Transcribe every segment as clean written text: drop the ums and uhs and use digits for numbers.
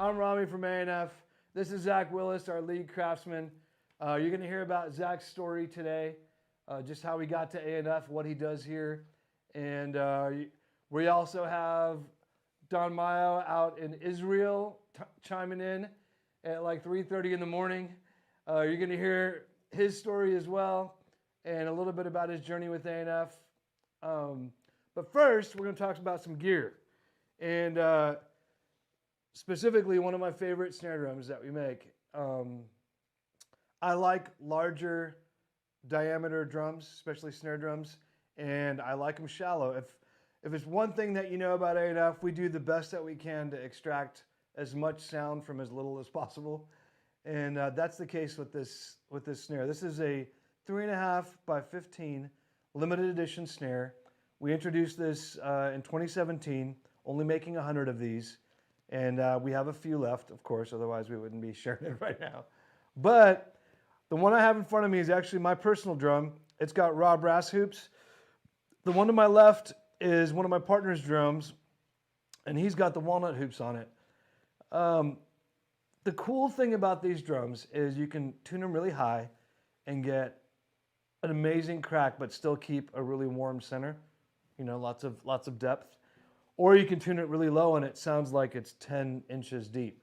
I'm Rami from A&F. This is Zack Willis, our lead craftsman. You're going to hear about Zack's story today, just how he got to A&F, what he does here. And we also have Don Mayo out in Israel chiming in at like 3:30 in the morning. You're going to hear his story as well and a little bit about his journey with A&F. But first, we're going to talk about some gear. And specifically, one of my favorite snare drums that we make. I like larger diameter drums, especially snare drums, and I like them shallow. If it's one thing that you know about A&F, we do the best that we can to extract as much sound from as little as possible. And that's the case with this snare. This is a 3.5 by 15 limited edition snare. We introduced this in 2017, only making 100 of these. And we have a few left, of course, otherwise we wouldn't be sharing it right now. But the one I have in front of me is actually my personal drum. It's got raw brass hoops. The one to my left is one of my partner's drums, and he's got the walnut hoops on it. The cool thing about these drums is you can tune them really high and get an amazing crack, but still keep a really warm center. You know, lots of depth. Or you can tune it really low and it sounds like it's 10 inches deep.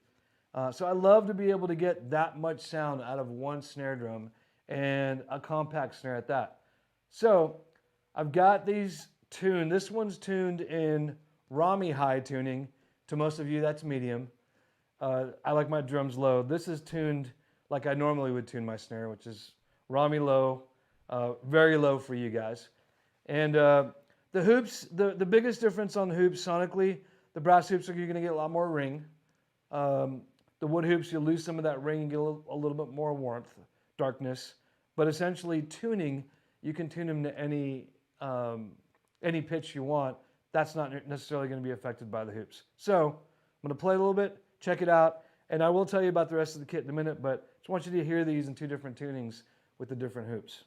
So I love to be able to get that much sound out of one snare drum, and a compact snare at that. So I've got these tuned. This one's tuned in Rami high tuning. To most of you, that's medium. I like my drums low. This is tuned like I normally would tune my snare, which is Rami low, very low for you guys. And the hoops, the biggest difference on the hoops sonically, the brass hoops you're going to get a lot more ring. The wood hoops, you'll lose some of that ring and get a little bit more warmth, darkness. But essentially tuning, you can tune them to any pitch you want. That's not necessarily going to be affected by the hoops. So I'm going to play a little bit, check it out, and I will tell you about the rest of the kit in a minute, but just want you to hear these in two different tunings with the different hoops.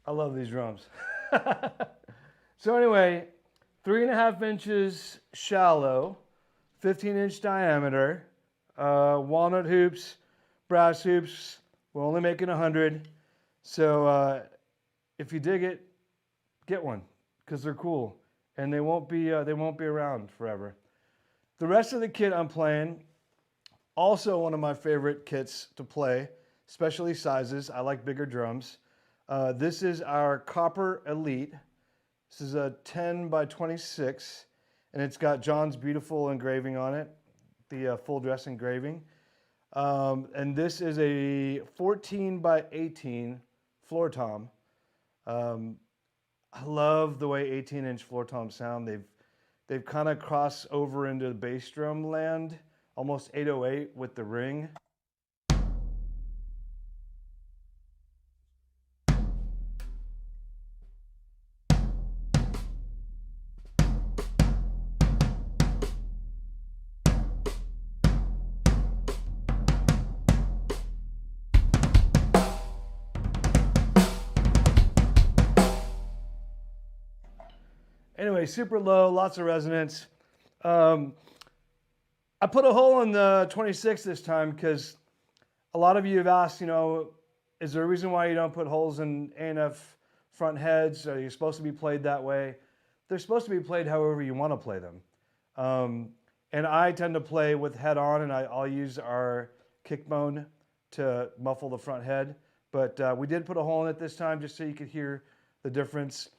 I love these drums. So anyway, 3.5 inches shallow, 15-inch diameter, walnut hoops, brass hoops. We're only making 100. So if you dig it, get one because they're cool and they won't be around forever. The rest of the kit I'm playing, also one of my favorite kits to play, especially sizes. I like bigger drums. This is our Copper Elite. This is a 10 by 26, and it's got John's beautiful engraving on it, the full dress engraving. And this is a 14 by 18 floor tom. I love the way 18-inch floor toms sound. They've kind of crossed over into the bass drum land, almost 808 with the ring. Anyway, super low, lots of resonance. I put a hole in the 26 this time because a lot of you have asked, you know, is there a reason why you don't put holes in A&F front heads? Are you supposed to be played that way? They're supposed to be played however you want to play them. And I tend to play with head on, and I'll use our kick bone to muffle the front head. But we did put a hole in it this time just so you could hear the difference.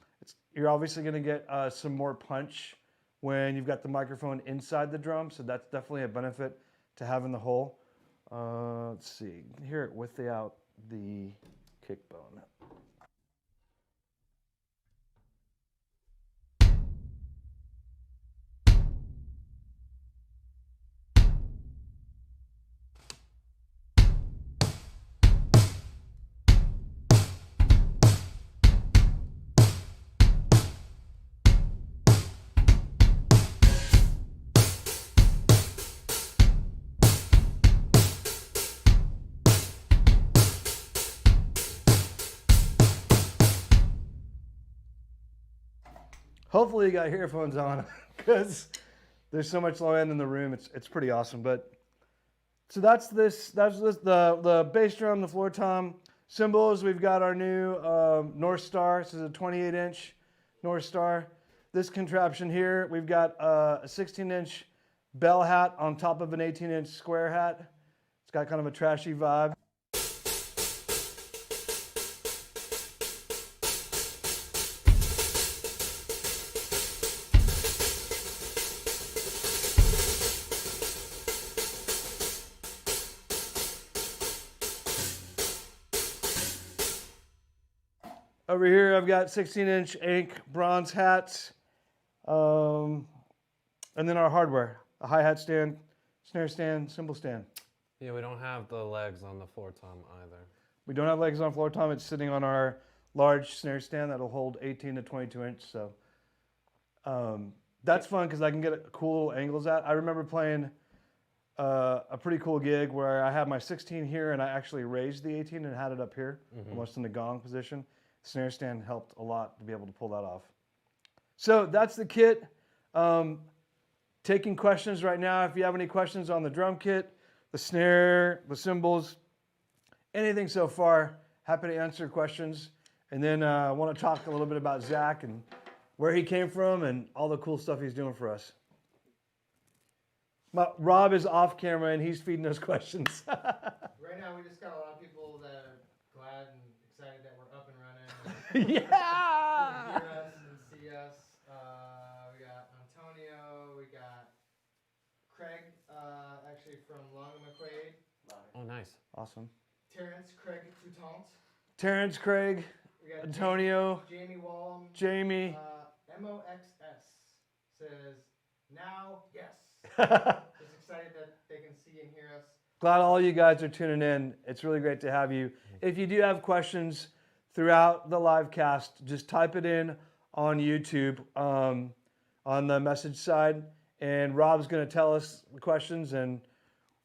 You're obviously going to get some more punch when you've got the microphone inside the drum, so that's definitely a benefit to having the hole. Let's see, you can hear it without the kick bone. Hopefully you got earphones on because there's so much low end in the room. It's pretty awesome. But so that's the bass drum, the floor tom. Cymbals, we've got our new North Star. This is a 28-inch North Star. This contraption here, we've got a 16-inch bell hat on top of an 18-inch square hat. It's got kind of a trashy vibe. Over here, I've got 16-inch ink bronze hats, and then our hardware, a hi-hat stand, snare stand, cymbal stand. Yeah, we don't have the legs on the floor tom either. We don't have legs on floor tom. It's sitting on our large snare stand that'll hold 18 to 22 inch. So that's fun because I can get cool little angles at. I remember playing a pretty cool gig where I had my 16 here and I actually raised the 18 and had it up here, almost in the gong position. Snare stand helped a lot to be able to pull that off. So that's the kit. Taking questions right now. If you have any questions on the drum kit, the snare, the cymbals, anything so far, happy to answer questions. And then I want to talk a little bit about Zack and where he came from and all the cool stuff he's doing for us. Rob is off camera and he's feeding us questions. Right now we just got a lot of people that are glad and excited that we're up and running. Yeah! Hear us and see us. We got Antonio, we got Craig, actually from Long McQuaid. Oh, nice. Awesome. Terrence, Craig Toutant. Terrence, Craig, We got Antonio, Jamie Wallum. Jamie. MOXS says, now, yes. Just excited that they can see and hear us. Glad all you guys are tuning in. It's really great to have you. If you do have questions throughout the live cast, just type it in on YouTube on the message side, and Rob's going to tell us the questions, and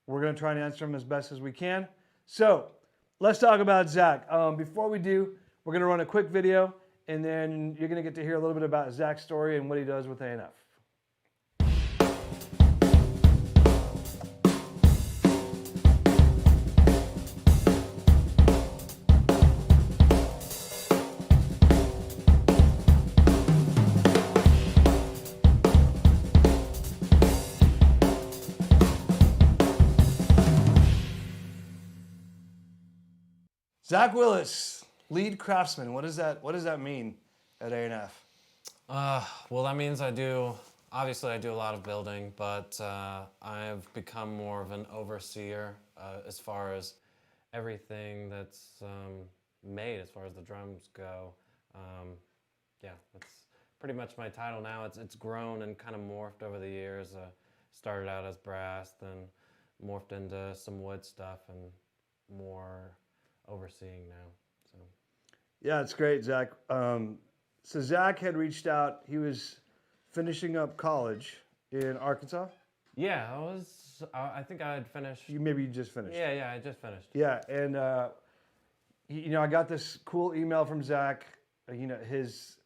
we're going to try and answer them as best as we can. So let's talk about Zack. Before we do, we're going to run a quick video, and then you're going to get to hear a little bit about Zack's story and what he does with A&F. Zack Willis, lead craftsman. What does that mean at A&F? Well, that means obviously I do a lot of building, but I've become more of an overseer as far as everything that's made, as far as the drums go. Yeah, that's pretty much my title now. It's grown and kind of morphed over the years. Started out as brass, then morphed into some wood stuff and more overseeing now. So yeah, it's great, Zack. So Zack had reached out. He was finishing up college in Arkansas. yeah, I think I had finished. You just finished. Yeah, I just finished. Yeah, and I got this cool email from Zack. His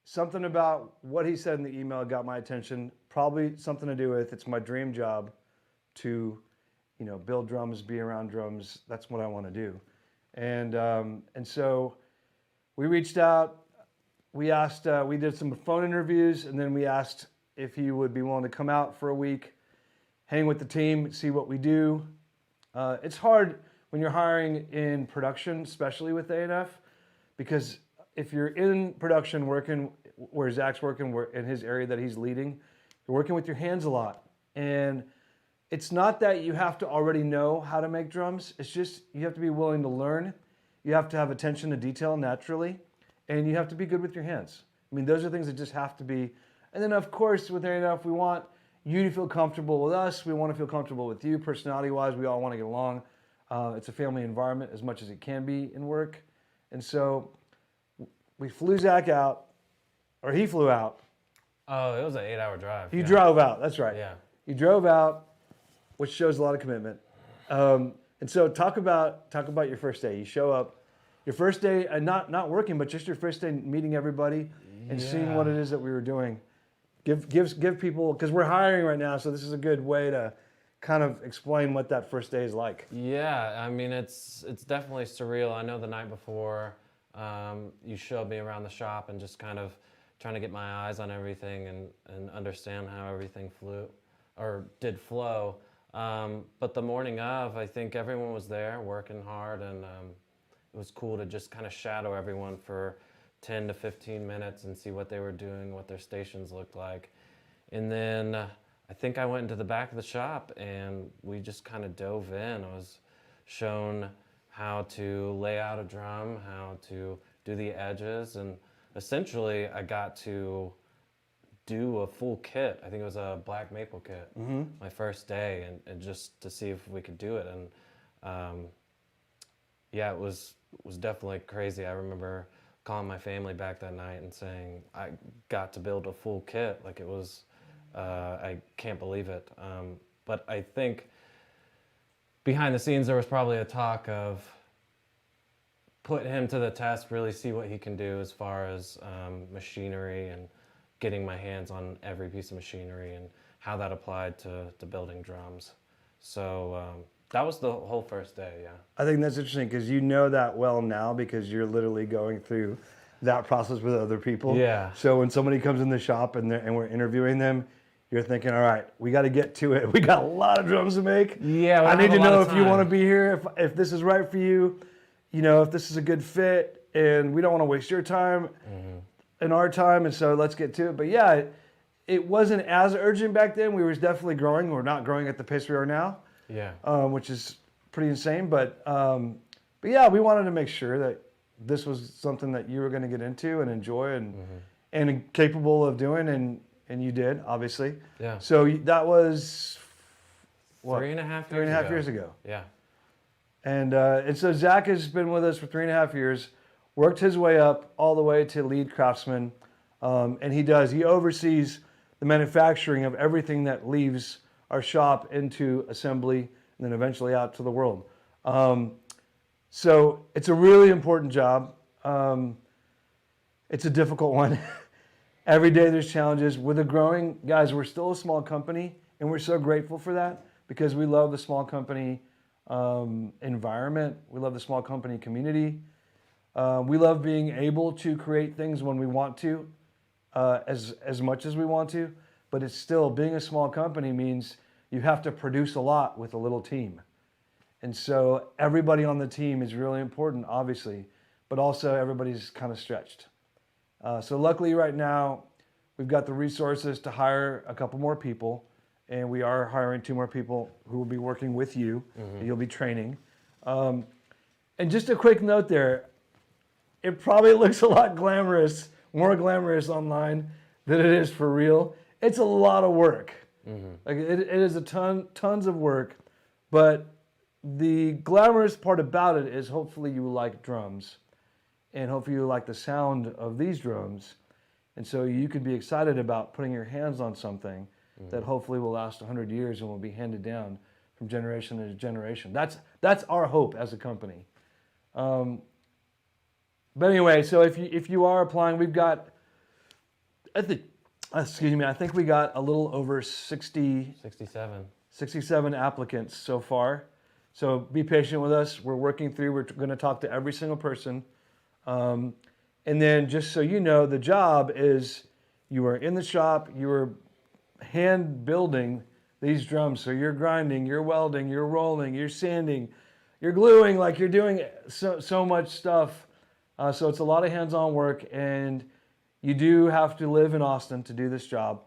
something about what he said in the email got my attention. Probably something to do with it's my dream job to build drums, be around drums. That's what I want to do. And so we reached out. We asked. We did some phone interviews, and then we asked if he would be willing to come out for a week, hang with the team, see what we do. It's hard when you're hiring in production, especially with A&F, because if you're in production working where Zach's working, in his area that he's leading, you're working with your hands a lot. And it's not that you have to already know how to make drums. It's just you have to be willing to learn. You have to have attention to detail naturally, and you have to be good with your hands. I mean, those are things that just have to be. And then, of course, with A&F, we want you to feel comfortable with us. We want to feel comfortable with you, personality-wise. We all want to get along. It's a family environment as much as it can be in work. And so we flew Zach out, or he flew out. Oh, it was an 8-hour drive. You drove out, that's right. Yeah. You drove out, which shows a lot of commitment. And so talk about your first day. You show up, your first day, not working, but just your first day meeting everybody and seeing what it is that we were doing. Give people, because we're hiring right now, so this is a good way to kind of explain what that first day is like. Yeah, I mean, it's definitely surreal. I know the night before, you showed me around the shop and just kind of trying to get my eyes on everything and understand how everything did flow. But the morning of, I think everyone was there working hard, and it was cool to just kind of shadow everyone for 10 to 15 minutes and see what they were doing, what their stations looked like. And then I think I went into the back of the shop and we just kind of dove in. I was shown how to lay out a drum, how to do the edges, and essentially I got to do a full kit. I think it was a black maple kit, my first day, and just to see if we could do it. And yeah, it was definitely crazy. I remember calling my family back that night and saying I got to build a full kit. Like, it was, I can't believe it. But I think behind the scenes there was probably a talk of put him to the test, really see what he can do as far as machinery and getting my hands on every piece of machinery and how that applied to building drums. So that was the whole first day, yeah. I think that's interesting because you know that well now because you're literally going through that process with other people. Yeah. So when somebody comes in the shop and we're interviewing them, you're thinking, all right, we got to get to it. We got a lot of drums to make. Yeah, I need to know if you want to be here, if this is right for you, if this is a good fit, and we don't want to waste your time and our time, and so let's get to it. But yeah, it wasn't as urgent back then. We were definitely growing. We're not growing at the pace we are now. Yeah. Which is pretty insane. But yeah, we wanted to make sure that this was something that you were going to get into and enjoy and capable of doing, and you did, obviously. Yeah. So that was what? 3.5 years ago. Yeah. And so Zach has been with us for 3.5 years, worked his way up all the way to lead craftsman, and he oversees the manufacturing of everything that leaves our shop into assembly and then eventually out to the world. So it's a really important job. It's a difficult one. Every day there's challenges. With a growing, guys, we're still a small company, and we're so grateful for that because we love the small company environment. We love the small company community. We love being able to create things when we want to, as much as we want to, but it's still, being a small company means you have to produce a lot with a little team. And so everybody on the team is really important, obviously, but also everybody's kind of stretched. So luckily right now, we've got the resources to hire a couple more people, and we are hiring 2 more people who will be working with you, and you'll be training. And just a quick note there, it probably looks a lot glamorous, more glamorous online than it is for real. It's a lot of work. Like it is tons of work, but the glamorous part about it is hopefully you like drums, and hopefully you like the sound of these drums, and so you can be excited about putting your hands on something that hopefully will last 100 years and will be handed down from generation to generation. That's our hope as a company. But anyway, so if you are applying, we've got, I think we got a little over 67 applicants so far. So be patient with us. We're working through. We're going to talk to every single person. And then just so you know, the job is you are in the shop, you are hand building these drums. So you're grinding, you're welding, you're rolling, you're sanding, you're gluing, like you're doing so much stuff. So it's a lot of hands-on work, and you do have to live in Austin to do this job.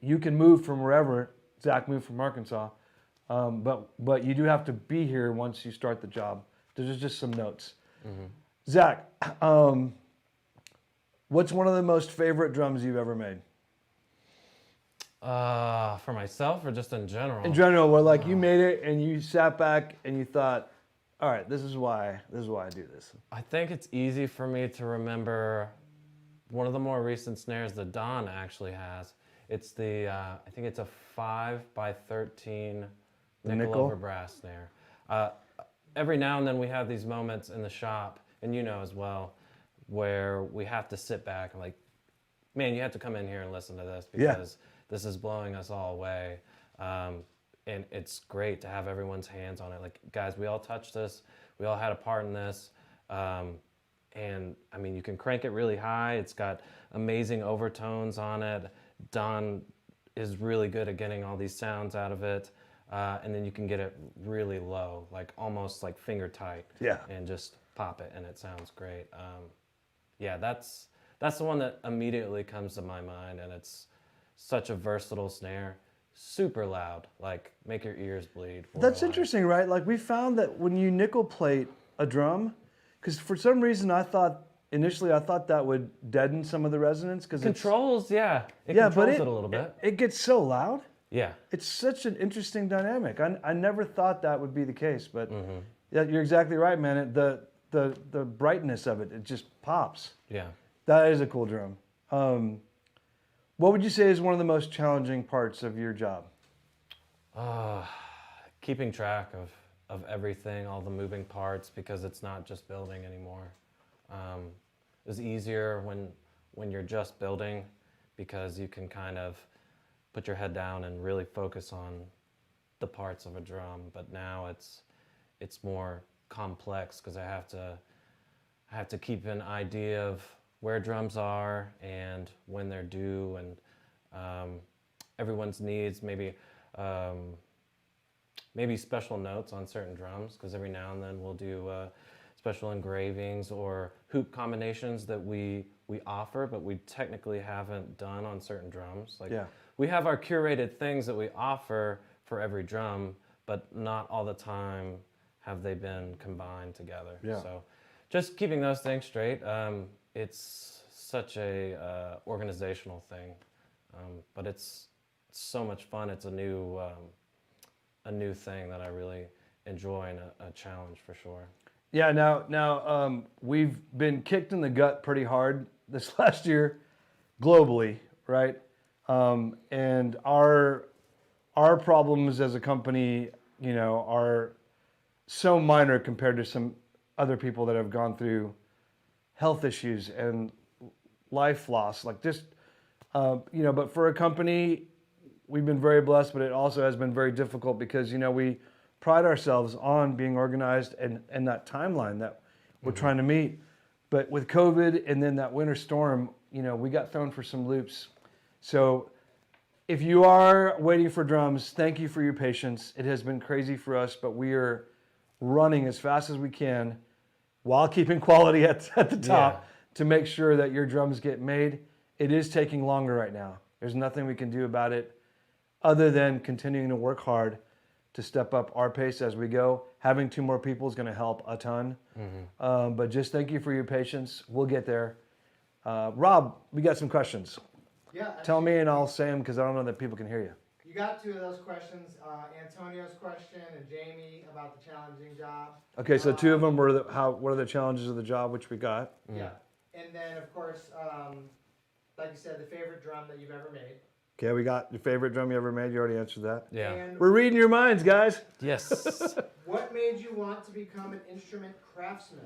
You can move from wherever. Zach moved from Arkansas, but you do have to be here once you start the job. There's just some notes. Zach, what's one of the most favorite drums you've ever made? For myself or just in general? In general, where like you made it and you sat back and you thought, all right, this is why I do this. I think it's easy for me to remember one of the more recent snares that Don actually has. It's the, I think it's a 5x13 nickel over brass snare. Every now and then we have these moments in the shop, and you know as well, where we have to sit back and like, man, you have to come in here and listen to this because this is blowing us all away. And it's great to have everyone's hands on it. Like, guys, we all touched this. We all had a part in this. And I mean, you can crank it really high. It's got amazing overtones on it. Don is really good at getting all these sounds out of it. And then you can get it really low, like almost like finger tight. Yeah. And just pop it, and it sounds great. Yeah, that's the one that immediately comes to my mind, and it's such a versatile snare. Super loud, like make your ears bleed. That's interesting, right? Like we found that when you nickel plate a drum, because for some reason initially I thought that would deaden some of the resonance because controls, it controls it a little bit. It gets so loud. Yeah, it's such an interesting dynamic. I never thought that would be the case, but yeah, you're exactly right, man. The brightness of it just pops. Yeah, that is a cool drum. What would you say is one of the most challenging parts of your job? Keeping track of everything, all the moving parts, because it's not just building anymore. It's easier when you're just building because you can kind of put your head down and really focus on the parts of a drum. But now it's more complex because I have to keep an idea of where drums are and when they're due, and everyone's needs, maybe special notes on certain drums, because every now and then we'll do special engravings or hoop combinations that we offer, but we technically haven't done on certain drums. Like we have our curated things that we offer for every drum, but not all the time have they been combined together. Yeah. So just keeping those things straight. It's such a organizational thing, but it's so much fun. It's a new thing that I really enjoy, and a challenge for sure. Yeah. Now we've been kicked in the gut pretty hard this last year, globally, right? And our problems as a company, are so minor compared to some other people that have gone through health issues and life loss, like just, but for a company, we've been very blessed, but it also has been very difficult because, we pride ourselves on being organized and that timeline that we're trying to meet. But with COVID and then that winter storm, we got thrown for some loops. So if you are waiting for drums, thank you for your patience. It has been crazy for us, but we are running as fast as we can while keeping quality at the top to make sure that your drums get made. It is taking longer right now. There's nothing we can do about it other than continuing to work hard to step up our pace as we go. Having 2 more people is going to help a ton. But just thank you for your patience. We'll get there. Rob, we got some questions. Yeah. Tell me and I'll say them because I don't know that people can hear you. You got 2 of those questions. Antonio's question and Jamie about the challenging job. Okay, so 2 of them were what are the challenges of the job, which we got. Yeah. And then, of course, like you said, the favorite drum that you've ever made. Okay, we got your favorite drum you ever made. You already answered that. Yeah. And We're reading your minds, guys. Yes. what made you want to become an instrument craftsman?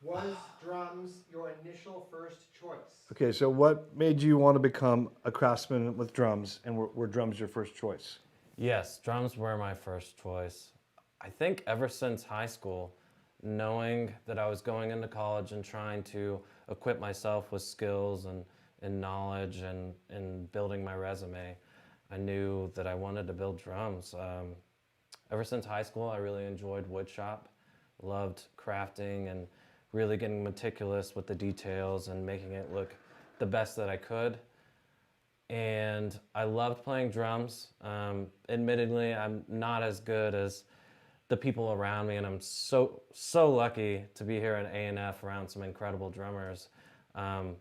Was drums your initial first choice? Okay, so what made you want to become a craftsman with drums, and were drums your first choice? Yes, drums were my first choice. I think ever since high school, knowing that I was going into college and trying to equip myself with skills and in knowledge and in building my resume, I knew that I wanted to build drums. Ever since high school, I really enjoyed woodshop, loved crafting and really getting meticulous with the details and making it look the best that I could. And I loved playing drums. Admittedly, I'm not as good as the people around me, and I'm so lucky to be here at A&F around some incredible drummers. And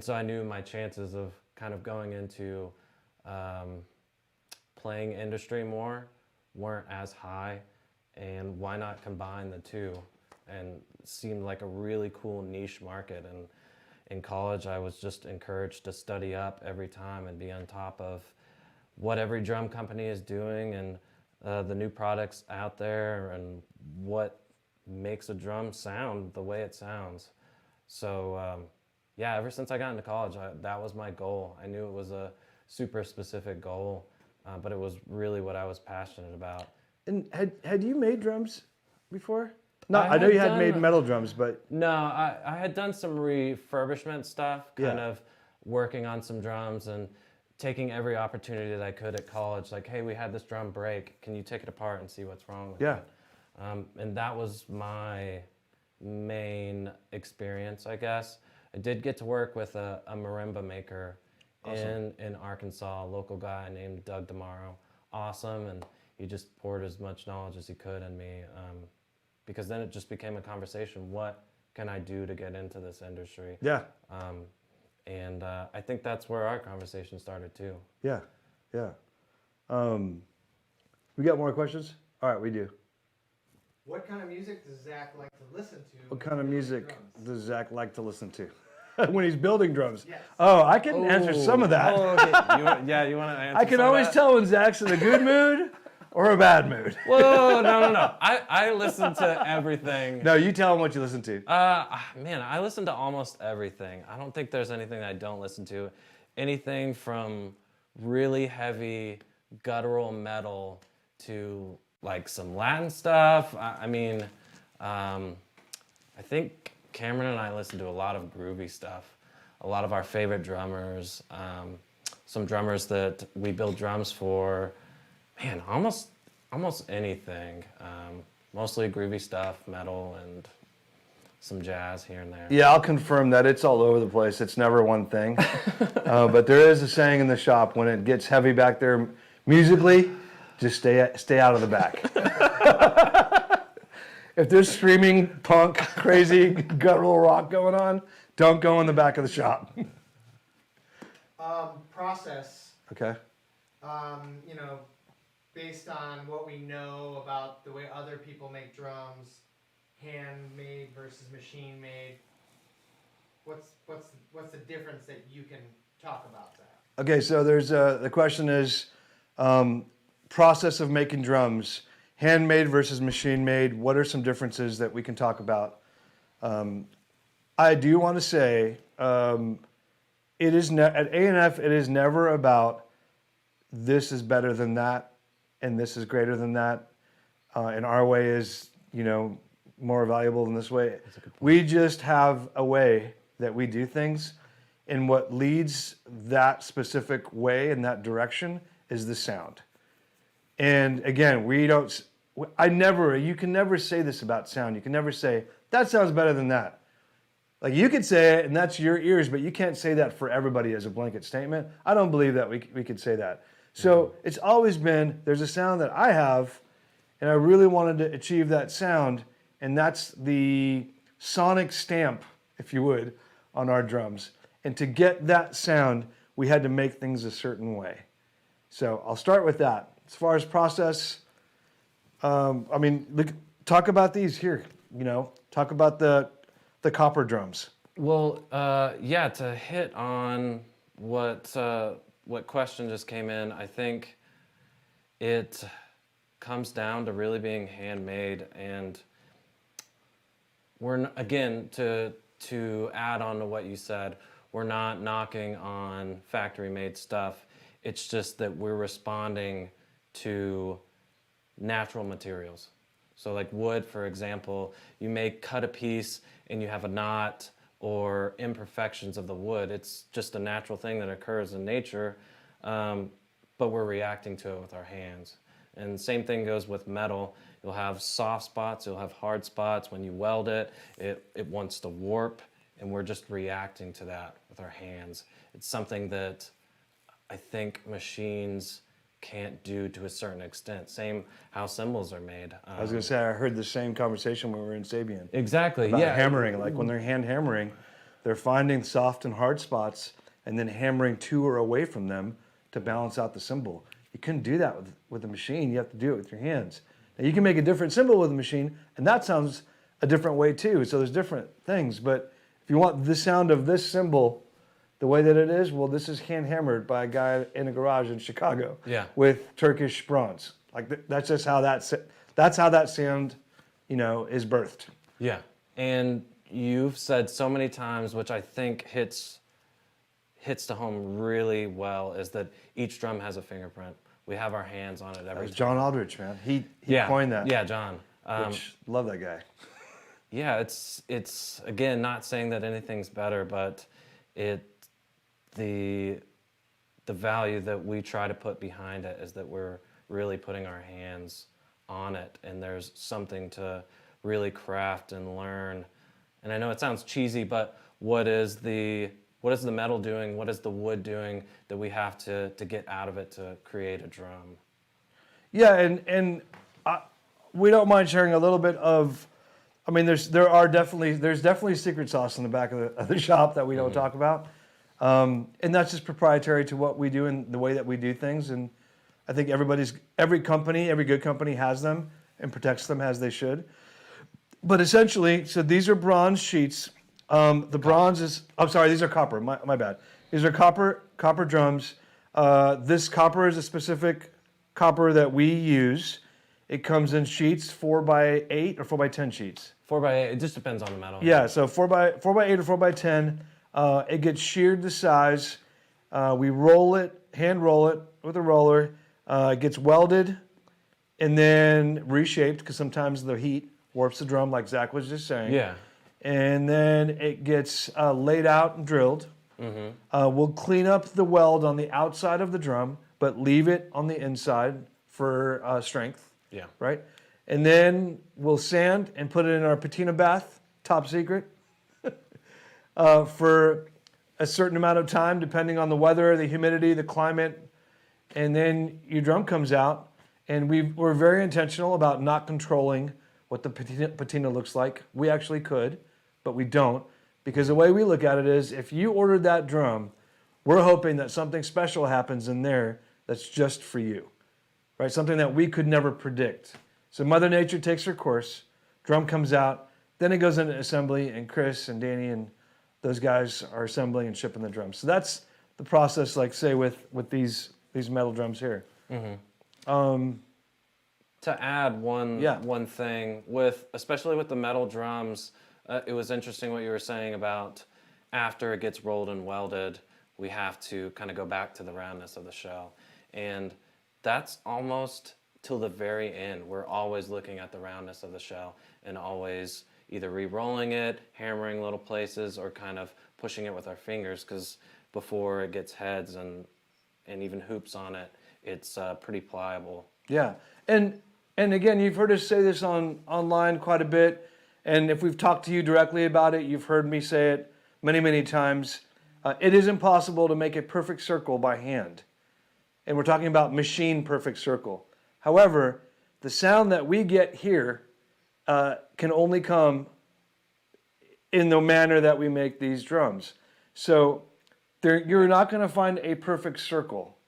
so I knew my chances of kind of going into playing industry more weren't as high, and why not combine the two? And it seemed like a really cool niche market. And in college, I was just encouraged to study up every time and be on top of what every drum company is doing and the new products out there and what makes a drum sound the way it sounds. So yeah, ever since I got into college, that was my goal. I knew it was a super specific goal, but it was really what I was passionate about. And had you made drums before? No, I know had you had done- made metal drums, but No, I had done some refurbishment stuff, kind Yeah. of working on some drums and taking every opportunity that I could at college. Like, hey, we had this drum break. Can you take it apart and see what's wrong with Yeah. it? And that was my main experience, I guess. I did get to work with a marimba maker in Arkansas, a local guy named Doug Mayo. Awesome, and he just poured as much knowledge as he could in me. Because then it just became a conversation. What can I do to get into this industry? yeah, And I think that's where our conversation started too. yeah. We got more questions? All right, we do. What kind of music does Zach like to listen to? What when kind of he's music playing drums? does Zach like to listen to when he's building drums? Yes. Oh, I can answer some of that. Oh, okay. You want to answer I can some of always that? tell when Zach's in a good mood or a bad mood. Whoa, no. I listen to everything. No, you tell him what you listen to. Man, I listen to almost everything. I don't think there's anything I don't listen to. Anything from really heavy guttural metal to like some Latin stuff. I think Cameron and I listen to a lot of groovy stuff. A lot of our favorite drummers, some drummers that we build drums for. Man, almost anything. Mostly groovy stuff, metal, and some jazz here and there. Yeah, I'll confirm that it's all over the place. It's never one thing. But there is a saying in the shop, when it gets heavy back there musically, just stay out of the back. If there's screaming punk, crazy guttural rock going on, don't go in the back of the shop. Process. Okay. Based on what we know about the way other people make drums, handmade versus machine made. What's the difference that you can talk about that? Okay, so there's the question is process of making drums, handmade versus machine made. What are some differences that we can talk about? I do want to say it is at A&F. It is never about this is better than that and this is greater than that, and our way is more valuable than this way. We just have a way that we do things, and what leads that specific way in that direction is the sound. And again, you can never say this about sound. You can never say, that sounds better than that. Like, you could say it, and that's your ears, but you can't say that for everybody as a blanket statement. I don't believe that we could say that. So it's always been, there's a sound that I have, and I really wanted to achieve that sound, and that's the sonic stamp, if you would, on our drums. And to get that sound, we had to make things a certain way. So I'll start with that. As far as process, talk about these here. Talk about the copper drums. Well, yeah, to hit on what question just came in, I think it comes down to really being handmade, and again, to add on to what you said, we're not knocking on factory-made stuff. It's just that we're responding to natural materials. So like wood, for example, you may cut a piece and you have a knot, or imperfections of the wood. It's just a natural thing that occurs in nature, but we're reacting to it with our hands. And same thing goes with metal. You'll have soft spots, you'll have hard spots. When you weld it, it wants to warp, and we're just reacting to that with our hands. It's something that I think machines can't do to a certain extent. Same how cymbals are made. I was going to say, I heard the same conversation when we were in Sabian. Exactly, About yeah. hammering, like when they're hand hammering, they're finding soft and hard spots and then hammering to or away from them to balance out the cymbal. You couldn't do that with a machine. You have to do it with your hands. Now, you can make a different cymbal with a machine, and that sounds a different way too. So there's different things. But if you want the sound of this cymbal the way that it is, well, this is hand hammered by a guy in a garage in Chicago with Turkish bronze. Like that's just how that's how that sound, is birthed. Yeah, and you've said so many times, which I think hits to home really well, is that each drum has a fingerprint. We have our hands on it every That was time. John Aldrich, man. He coined that. Yeah, John. Love that guy. Yeah, it's again not saying that anything's better, but the value that we try to put behind it is that we're really putting our hands on it, and there's something to really craft and learn. And I know it sounds cheesy, but what is the metal doing? What is the wood doing that we have to get out of it to create a drum? Yeah, and we don't mind sharing a little bit of. I mean, there's definitely secret sauce in the back of the shop that we don't talk about, and that's just proprietary to what we do and the way that we do things. And I think every good company has them and protects them as they should. But essentially, so these are bronze sheets. The bronze is, I'm sorry, these are copper, my bad. These are copper drums. This copper is a specific copper that we use. It comes in sheets 4x8 or 4x10 sheets. 4x8, it just depends on the metal. Yeah, so 4x8 or 4x10. It gets sheared to size. We hand roll it with a roller. It gets welded and then reshaped because sometimes the heat warps the drum, like Zach was just saying. Yeah. And then it gets laid out and drilled. We'll clean up the weld on the outside of the drum, but leave it on the inside for strength. Yeah. Right? And then we'll sand and put it in our patina bath, top secret, for a certain amount of time, depending on the weather, the humidity, the climate. And then your drum comes out, and we're very intentional about not controlling what the patina looks like. We actually could, but we don't, because the way we look at it is, if you ordered that drum, we're hoping that something special happens in there that's just for you, right? Something that we could never predict. So Mother Nature takes her course, drum comes out, then it goes into assembly, and Chris and Danny and those guys are assembling and shipping the drums. So that's the process, like say with these metal drums here. To add one thing, especially with the metal drums, it was interesting what you were saying about after it gets rolled and welded, we have to kind of go back to the roundness of the shell. And that's almost till the very end. We're always looking at the roundness of the shell and always either re-rolling it, hammering little places, or kind of pushing it with our fingers, because before it gets heads and even hoops on it, it's pretty pliable. Yeah, and again, you've heard us say this online quite a bit, and if we've talked to you directly about it, you've heard me say it many, many times. It is impossible to make a perfect circle by hand, and we're talking about machine perfect circle. However, the sound that we get here can only come in the manner that we make these drums. So you're not going to find a perfect circle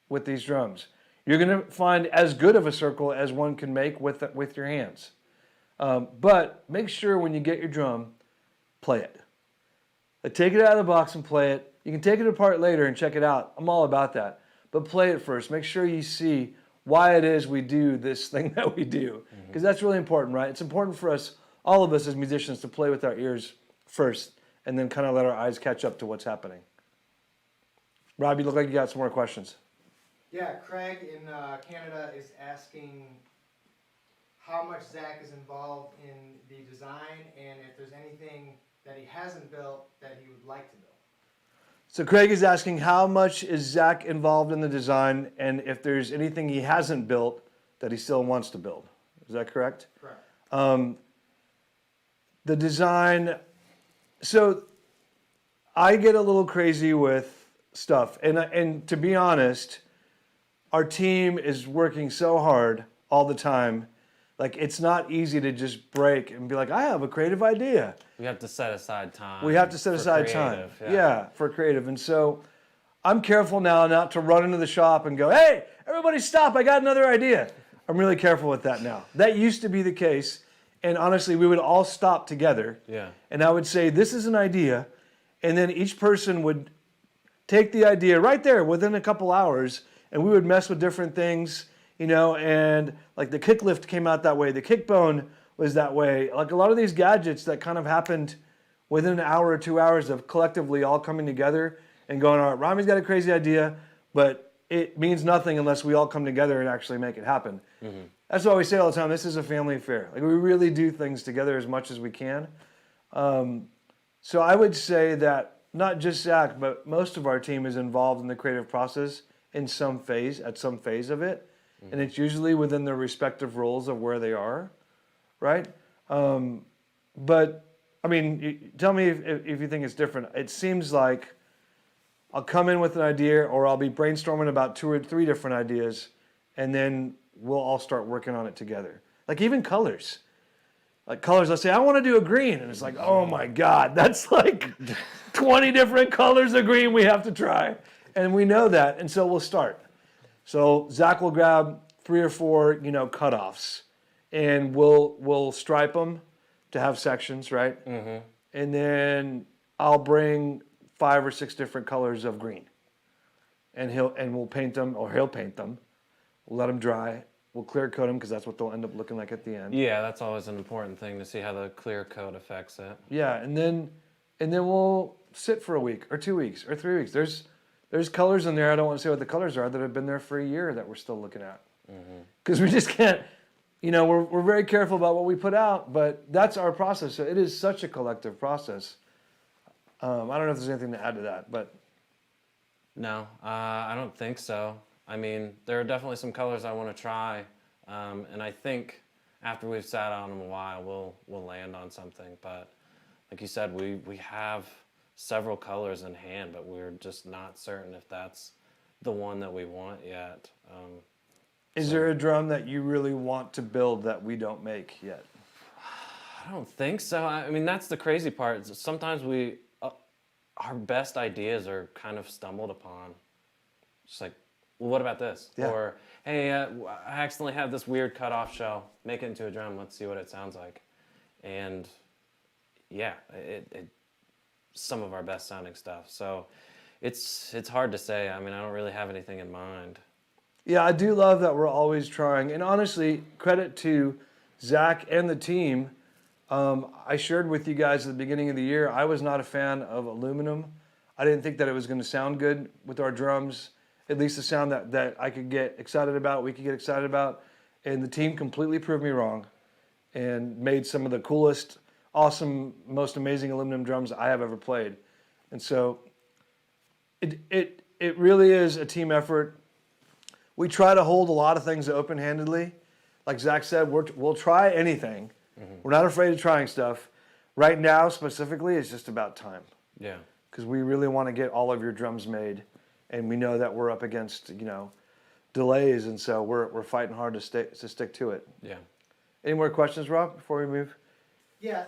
with these drums. You're going to find as good of a circle as one can make with your hands. But make sure when you get your drum, play it. Take it out of the box and play it. You can take it apart later and check it out. I'm all about that. But play it first. Make sure you see why it is we do this thing that we do. Because that's really important, right? It's important for us, all of us as musicians, to play with our ears first and then kind of let our eyes catch up to what's happening. Rob, you look like you got some more questions. Yeah, Craig in Canada is asking how much Zach is involved in the design and if there's anything that he hasn't built that he would like to build. So Craig is asking how much is Zack involved in the design, and if there's anything he hasn't built that he still wants to build. Is that correct? Correct. The design, so I get a little crazy with stuff, and to be honest, our team is working so hard all the time. Like, it's not easy to just break and be like, I have a creative idea. We have to set aside time. We have to set for aside time. creative, Yeah, for creative. And so I'm careful now not to run into the shop and go, hey, everybody stop, I got another idea. I'm really careful with that now. That used to be the case. And honestly, we would all stop together. Yeah. And I would say, this is an idea. And then each person would take the idea right there within a couple hours, and we would mess with different things, and like the kick lift came out that way. The kick bone was that way. Like a lot of these gadgets that kind of happened within an hour or 2 hours of collectively all coming together and going, all right, Rami's got a crazy idea, but it means nothing unless we all come together and actually make it happen. Mm-hmm. That's why we say all the time, this is a family affair. Like, we really do things together as much as we can. So I would say that not just Zack, but most of our team is involved in the creative process at some phase of it. Mm-hmm. And it's usually within their respective roles of where they are, right? But, I mean, tell me if you think it's different. It seems like I'll come in with an idea, or I'll be brainstorming about 2 or 3 different ideas, and then we'll all start working on it together. Like, even colors. Like colors, let's say, I want to do a green. And it's like, oh my God, that's like 20 different colors of green we have to try. And we know that, and so we'll start. So Zack will grab 3 or 4, cutoffs, and we'll stripe them to have sections, right? Mm-hmm. And then I'll bring 5 or 6 different colors of green, and we'll paint them, or he'll paint them. We'll let them dry. We'll clear coat them because that's what they'll end up looking like at the end. Yeah, that's always an important thing to see how the clear coat affects it. Yeah, and then we'll sit for a week or 2 weeks or 3 weeks. There's colors in there, I don't want to say what the colors are, that have been there for a year that we're still looking at. Because we just can't, we're very careful about what we put out, but that's our process. So it is such a collective process. I don't know if there's anything to add to that, but. No, I don't think so. I mean, there are definitely some colors I want to try, and I think after we've sat on them a while, we'll land on something. But like you said, we have several colors in hand, but we're just not certain if that's the one that we want yet. Is there a drum that you really want to build that we don't make yet? I don't think so. I mean, that's the crazy part. Sometimes our best ideas are kind of stumbled upon. Just like, well, what about this? Yeah. Or, hey, I accidentally have this weird cutoff shell. Make it into a drum. Let's see what it sounds like. And yeah, it some of our best sounding stuff. So it's hard to say. I mean, I don't really have anything in mind. Yeah, I do love that we're always trying. And honestly, credit to Zack and the team. I shared with you guys at the beginning of the year, I was not a fan of aluminum. I didn't think that it was going to sound good with our drums, at least the sound that I could get excited about, we could get excited about. And the team completely proved me wrong and made some of the coolest, awesome, most amazing aluminum drums I have ever played. And so it really is a team effort. We try to hold a lot of things open-handedly. Like Zack said, we'll try anything. Mm-hmm. We're not afraid of trying stuff. Right now, specifically, it's just about time. Yeah. Because we really want to get all of your drums made, and we know that we're up against, delays, and so we're fighting hard to stick to it. Yeah. Any more questions, Rob, before we move? Yeah.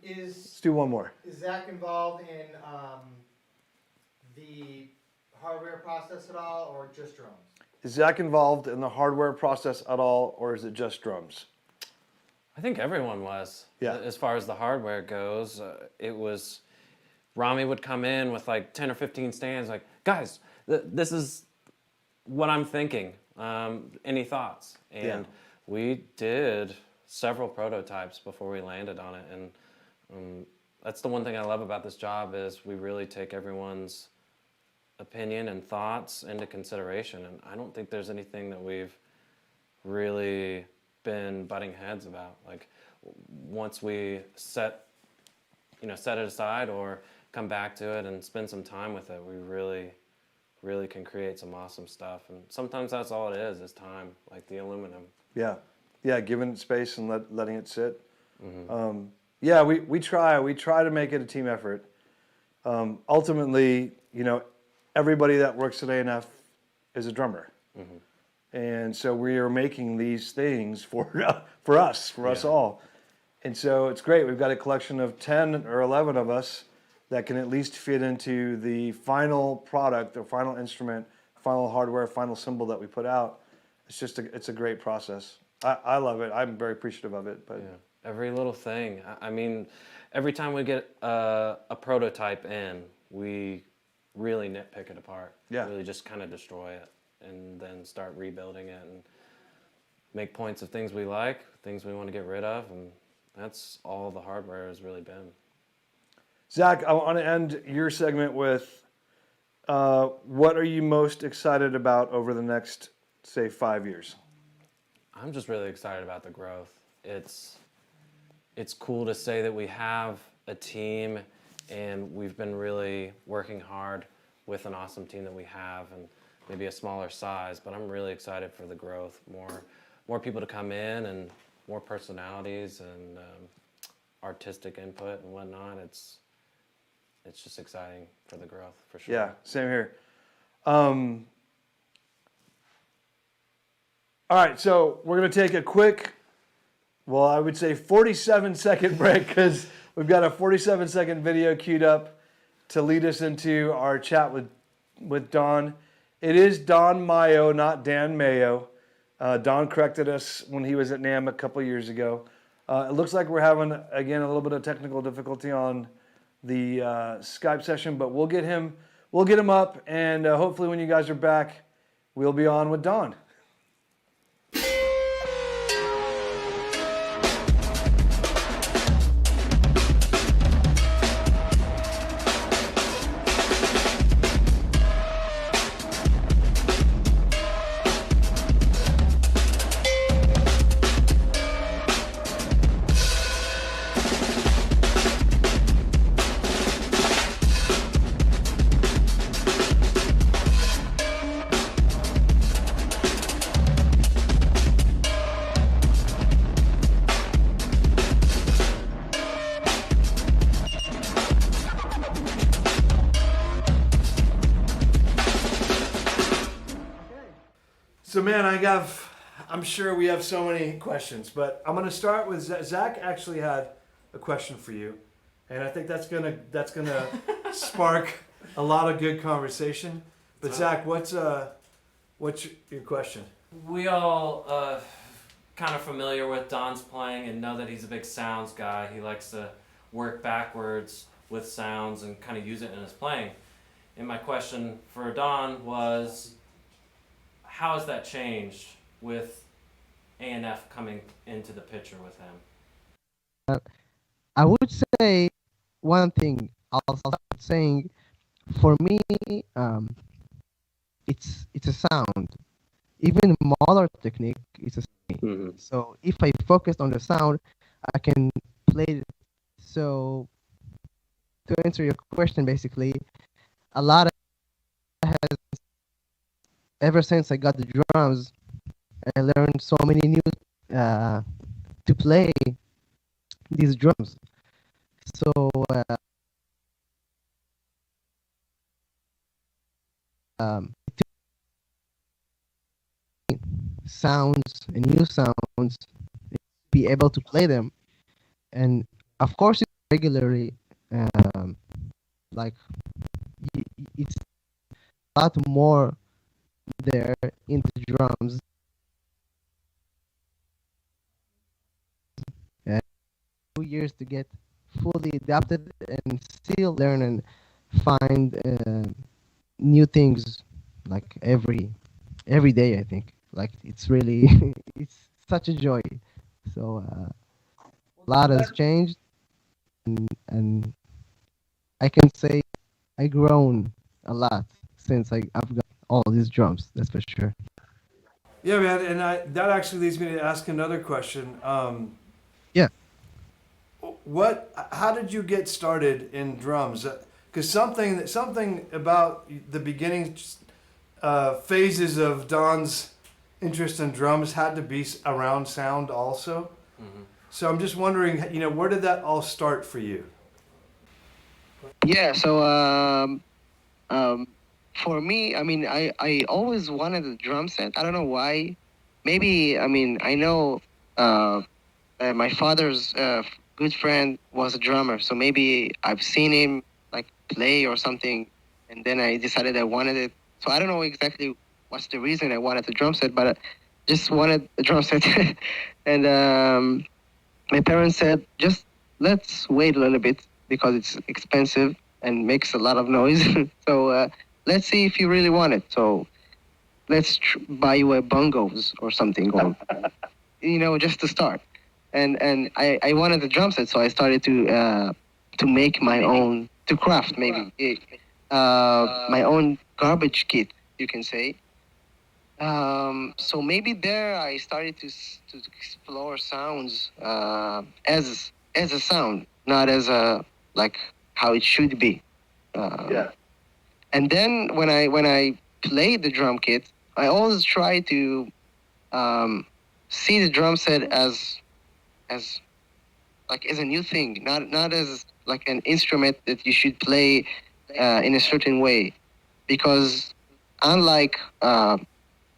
Let's do one more. Is Zack involved in the hardware process at all, or just drums? Is Zack involved in the hardware process at all, or is it just drums? I think everyone was. Yeah. As far as the hardware goes, it was, Rami would come in with like 10 or 15 stands, like, guys, this is what I'm thinking. Any thoughts? And we did several prototypes before we landed on it. And that's the one thing I love about this job is we really take everyone's opinion and thoughts into consideration. And I don't think there's anything that we've really been butting heads about. Like, once we set set it aside or come back to it and spend some time with it, we really can create some awesome stuff. And sometimes that's all it is time, like the aluminum. Yeah, giving it space and letting it sit. Mm-hmm. We try to make it a team effort. Ultimately, everybody that works at A&F is a drummer. Mm-hmm. And so we are making these things for us all. And so it's great. We've got a collection of 10 or 11 of us that can at least fit into the final product, the final instrument, final hardware, final cymbal that we put out. It's a great process. I love it. I'm very appreciative of it. But yeah, every little thing. I mean, every time we get a prototype in, we really nitpick it apart. Yeah. Really just kind of destroy it and then start rebuilding it and make points of things we like, things we want to get rid of, and that's all the hardware has really been. Zach, I want to end your segment with what are you most excited about over the next, say, 5 years? I'm just really excited about the growth. It's cool to say that we have a team and we've been really working hard with an awesome team that we have and maybe a smaller size, but I'm really excited for the growth. More people to come in and more personalities and artistic input and whatnot. It's just exciting for the growth, for sure. Yeah, same here. All right, so we're going to take a quick, well, I would say 47-second break because we've got a 47-second video queued up to lead us into our chat with Don. It is Don Mayo, not Dan Mayo. Don corrected us when he was at NAMM a couple years ago. It looks like we're having, again, a little bit of technical difficulty on the Skype session, but we'll get him up, and hopefully when you guys are back, we'll be on with Don. So man, I'm sure we have so many questions, but I'm going to start with Zach. Actually had a question for you, and I think that's gonna spark a lot of good conversation. But Zach, what's your question? We all kind of familiar with Don's playing and know that he's a big sounds guy. He likes to work backwards with sounds and kind of use it in his playing. And my question for Don was, how has that changed with A&F coming into the picture with him? I would say one thing. I'll start saying, for me, it's a sound. Even modern technique is a sound. Mm-hmm. So if I focus on the sound, I can play it. So to answer your question, basically, a lot has, ever since I got the drums, I learned so many new to play these drums. So sounds and new sounds, be able to play them, and of course regularly, like it's a lot more there into drums. And 2 years to get fully adapted and still learn and find new things, like every day. I think like it's really it's such a joy. So a lot has changed, and I can say I grown a lot since I've got all these drums. That's for sure. Yeah, man, and that actually leads me to ask another question. Yeah. How did you get started in drums? Because something about the beginning phases of Don's interest in drums had to be around sound also. So I'm just wondering, where did that all start for you? Yeah, so um, for me, I mean, I always wanted a drum set. I don't know why. Maybe, I mean, I know my father's good friend was a drummer, so maybe I've seen him like play or something, and then I decided I wanted it. So I don't know exactly what's the reason I wanted the drum set, but I just wanted a drum set. And my parents said, just let's wait a little bit because it's expensive and makes a lot of noise. So let's see if you really want it. So let's buy you a bongos or something, or just to start. And I wanted a drum set, so I started to make my own, to craft maybe my own garbage kit, you can say. So maybe there I started to explore sounds as a sound, not as a like how it should be. Yeah. And then when I played the drum kit, I always try to see the drum set as like as a new thing, not as like an instrument that you should play in a certain way, because unlike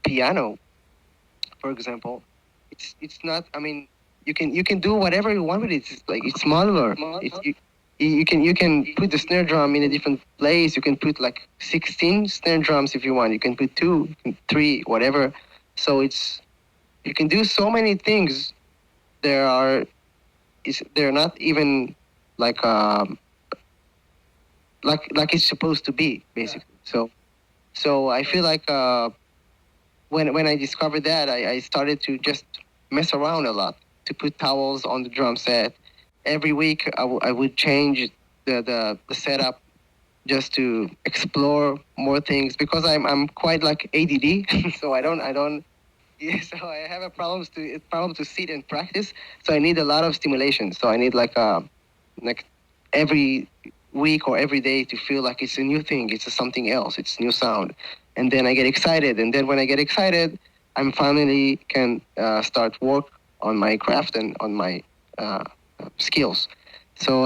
piano, for example, it's not. I mean, you can do whatever you want with it. It's like it's modular. You can put the snare drum in a different place. You can put like 16 snare drums if you want. You can put 2, 3, whatever. So you can do so many things. They're not even like like it's supposed to be, basically. So I feel like when I discovered that, I started to just mess around a lot, to put towels on the drum set. Every week I would change the setup just to explore more things, because I'm quite like ADD. So I don't yeah, so I have a problem to sit and practice. So I need a lot of stimulation. So I need like every week or every day to feel like it's a new thing, it's something else, it's new sound, and then I get excited. And then when I get excited, I'm finally can start work on my craft and on my uh, skills. So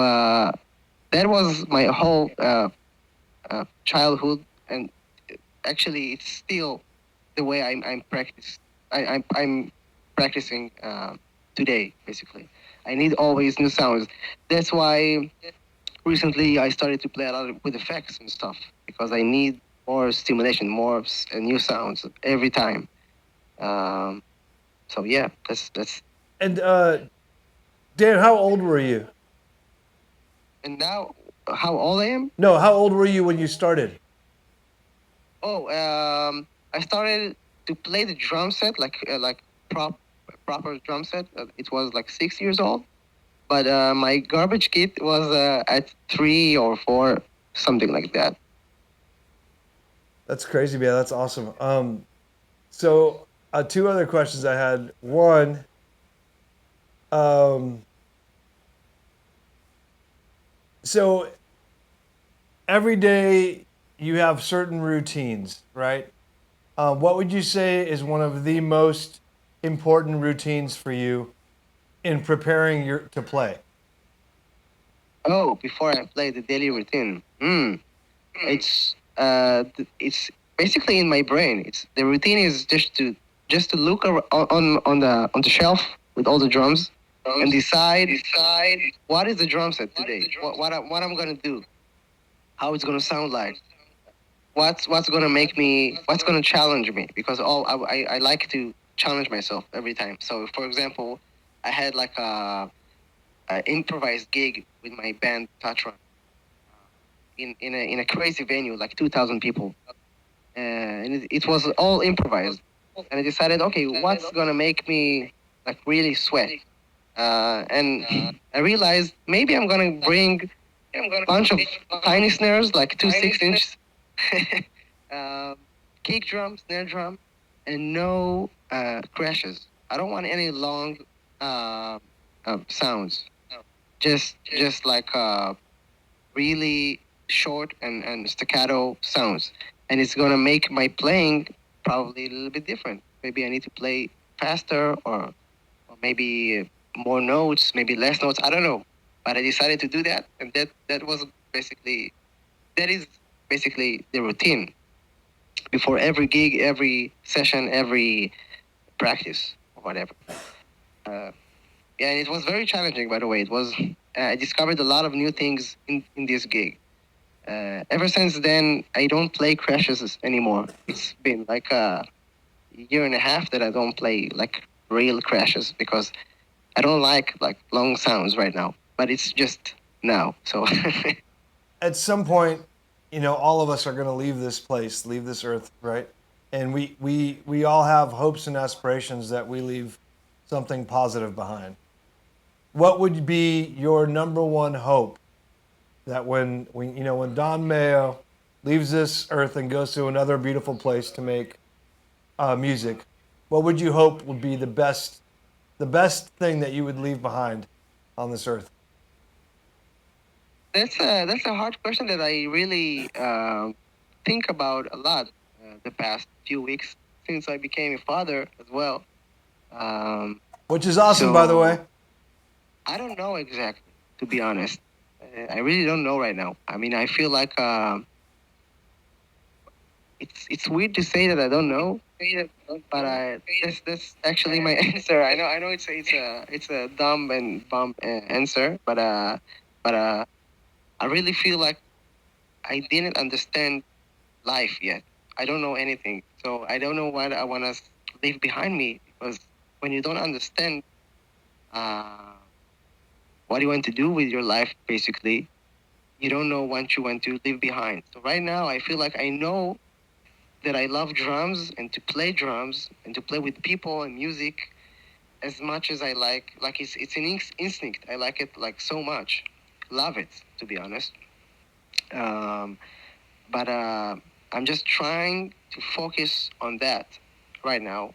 that was my whole childhood, and actually it's still the way I'm practice. I'm practicing today, basically. I need always new sounds. That's why recently I started to play a lot with effects and stuff, because I need more stimulation, more new sounds every time. Um, so yeah, that's. And Dan, how old were you? And now, how old I am? No, how old were you when you started? Oh, I started to play the drum set like proper drum set. It was like 6 years old, but my garbage kit was at 3 or 4, something like that. That's crazy, man. That's awesome. So 2 other questions I had. One, so every day you have certain routines, right? What would you say is one of the most important routines for you in preparing to play? Oh, before I play the daily routine. It's it's basically in my brain. It's the routine is just to look on the shelf with all the drums and decide what is the drum set today. What I'm gonna do. How it's gonna sound like. What's gonna make me. What's gonna challenge me, because I like to challenge myself every time. So for example, I had like a improvised gig with my band Tatran in a crazy venue, like 2,000 people, and it was all improvised. And I decided, okay, what's gonna make me like really sweat? And I realized maybe I'm gonna bring a bunch of tiny snares, like 2 6 inch, kick drum, snare drum, and no crashes. I don't want any long sounds. just like really short and staccato sounds, and it's gonna make my playing probably a little bit different. Maybe I need to play faster, or maybe more notes, maybe less notes. I don't know, but I decided to do that, and that was basically that is basically the routine before every gig, every session, every practice, or whatever. Uh, yeah, and it was very challenging, by the way. It was I discovered a lot of new things in this gig. Ever since then, I don't play crashes anymore. It's been like a year and a half that I don't play like real crashes because I don't like long sounds right now. But it's just now. So At some point, all of us are going to leave this place, leave this earth, right? And we all have hopes and aspirations that we leave something positive behind. What would be your number one hope that when Don Mayo leaves this earth and goes to another beautiful place to make music, what would you hope would be the best thing that you would leave behind on this earth? that's a hard question that I really think about a lot the past few weeks since I became a father as well. Which is awesome, by the so- way. I don't know exactly, to be honest. I really don't know right now. I mean, I feel like it's weird to say that I don't know, but that's actually my answer. I know it's a dumb and bum answer, but I really feel like I didn't understand life yet. I don't know anything, so I don't know what I want to leave behind me because when you don't understand what you want to do with your life, basically, you don't know what you want to leave behind. So right now, I feel like I know that I love drums and to play drums and to play with people and music as much as I like. Like it's an instinct. I like it like so much. Love it, to be honest. Um, but I'm just trying to focus on that right now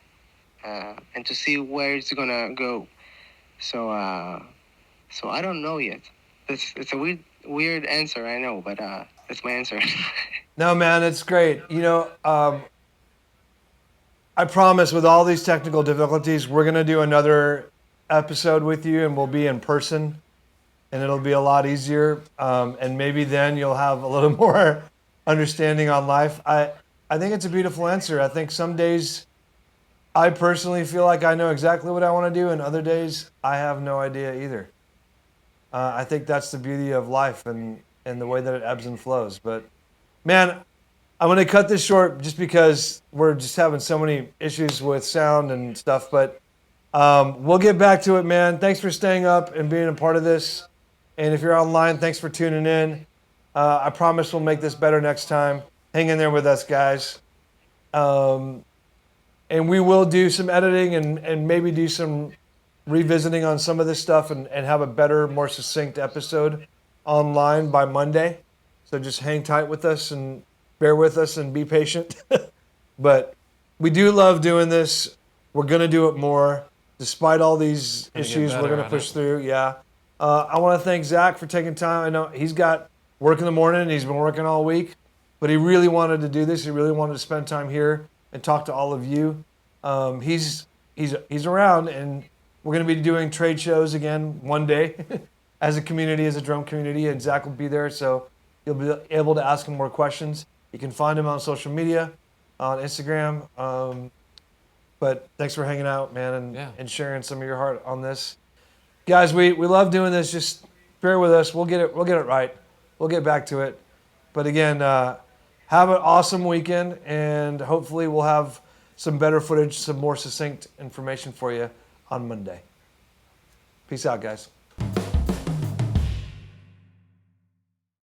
and to see where it's gonna go. So so I don't know yet. It's a weird answer, I know, but that's my answer. No, man, it's great. I promise with all these technical difficulties, we're going to do another episode with you and we'll be in person and it'll be a lot easier. And maybe then you'll have a little more understanding on life. I think it's a beautiful answer. I think some days I personally feel like I know exactly what I want to do, and other days I have no idea either. I think that's the beauty of life and the way that it ebbs and flows. But man, I'm going to cut this short just because we're just having so many issues with sound and stuff. But we'll get back to it, man. Thanks for staying up and being a part of this. And if you're online, thanks for tuning in. I promise we'll make this better next time. Hang in there with us, guys. And we will do some editing and maybe do some revisiting on some of this stuff and have a better, more succinct episode online by Monday. So just hang tight with us and bear with us and be patient. But we do love doing this. We're going to do it more. Despite all these issues, we're going to push through. Yeah. I want to thank Zach for taking time. I know he's got work in the morning and he's been working all week, but he really wanted to do this. He really wanted to spend time here and talk to all of you. He's around, and we're going to be doing trade shows again one day as a community, as a drum community, and Zach will be there, so you'll be able to ask him more questions. You can find him on social media, on Instagram. But thanks for hanging out, man, and sharing some of your heart on this. Guys, we love doing this. Just bear with us. We'll get it right. We'll get back to it. But again, have an awesome weekend, and hopefully we'll have some better footage, some more succinct information for you on Monday. Peace out, guys.